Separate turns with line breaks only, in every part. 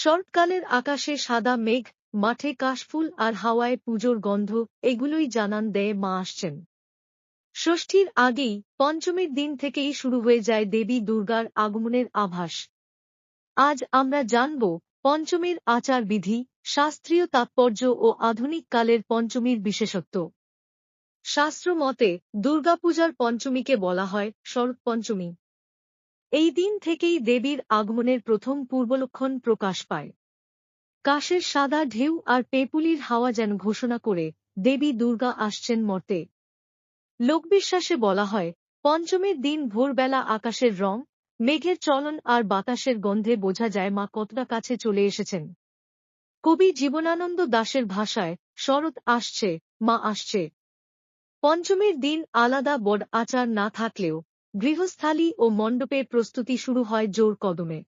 শরৎকালের আকাশে সাদা মেঘ, মাঠে কাশফুল আর হাওয়ায় পুজোর গন্ধ, এগুলোই জানান দেয় মা আসছেন। ষষ্ঠীর আগেই পঞ্চমীর দিন থেকেই শুরু হয়ে যায় দেবী দুর্গার আগমনের আভাস। আজ আমরা জানব পঞ্চমীর আচার-বিধি, শাস্ত্রীয় তাৎপর্য ও আধুনিক কালের পঞ্চমীর বিশেষত্ব। শাস্ত্র মতে দুর্গাপূজার পঞ্চমীকে বলা হয় শরৎ পঞ্চমী। এই দিন থেকেই দেবীর আগমনের প্রথম পূর্বলক্ষণ প্রকাশ পায়। কাশের সাদা ঢেউ আর পেপুলির হাওয়া যেন ঘোষণা করে দেবী দুর্গা আসছেন মর্তে। লোকবিশ্বাসে বলা হয়, পঞ্চমীর দিন ভোরবেলা আকাশের রং, মেঘের চলন আর বাতাসের গন্ধে বোঝা যায় মা কতটা কাছে চলে এসেছেন। কবি জীবনানন্দ দাশের ভাষায়, শরৎ আসছে, মা আসছে। পঞ্চমীর দিন আলাদা বড় আচার না থাকলেও গৃহস্থালী ও মণ্ডপের প্রস্তুতি শুরু হয় জোর কদমে।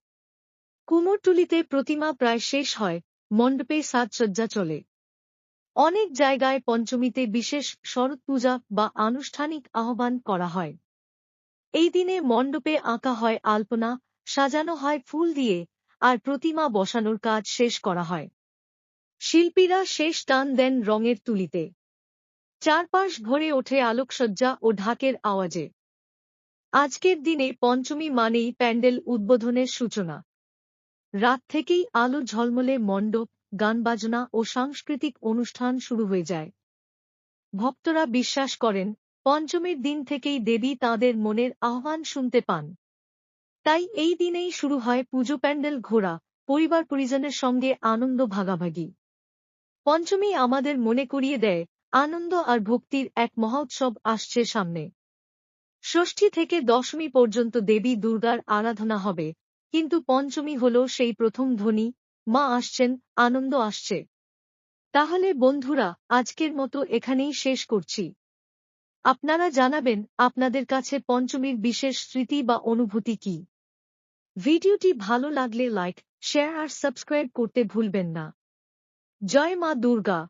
কুমোরটুলিতে প্রতিমা প্রায় শেষ হয়, মণ্ডপে সাজসজ্জা চলে। অনেক জায়গায় পঞ্চমীতে বিশেষ শরৎ পূজা বা আনুষ্ঠানিক আহ্বান করা হয়। এই দিনে মণ্ডপে আঁকা হয় আলপনা, সাজানো হয় ফুল দিয়ে, আর প্রতিমা বসানোর কাজ শেষ করা হয়। শিল্পীরা শেষ টান দেন রঙের তুলিতে। চারপাশ ভরে ওঠে আলোকসজ্জা ও ঢাকের আওয়াজে। আজকের দিনে পঞ্চমী মানেই প্যান্ডেল উদ্বোধনের সূচনা। রাত থেকেই আলো ঝলমলে মণ্ডপ, গানবাজনা ও সাংস্কৃতিক অনুষ্ঠান শুরু হয়ে যায়। ভক্তরা বিশ্বাস করেন, পঞ্চমীর দিন থেকেই দেবী তাঁদের মনের আহ্বান শুনতে পান। তাই এই দিনেই শুরু হয় পুজো প্যান্ডেল ঘোরা, পরিবার পরিজনের সঙ্গে আনন্দ ভাগাভাগি। পঞ্চমী আমাদের মনে করিয়ে দেয়, আনন্দ আর ভক্তির এক মহোৎসব আসছে সামনে। ষষ্ঠী থেকে দশমী পর্যন্ত দেবী দুর্গার আরাধনা হবে, কিন্তু পঞ্চমী হল সেই প্রথম ধ্বনি, মা আসছেন, আনন্দ আসছে। তাহলে বন্ধুরা, আজকের মতো এখানেই শেষ করছি। আপনারা জানাবেন আপনাদের কাছে পঞ্চমীর বিশেষ স্মৃতি বা অনুভূতি কি। ভিডিওটি ভালো লাগলে লাইক, শেয়ার আর সাবস্ক্রাইব করতে ভুলবেন না। জয় মা দুর্গা।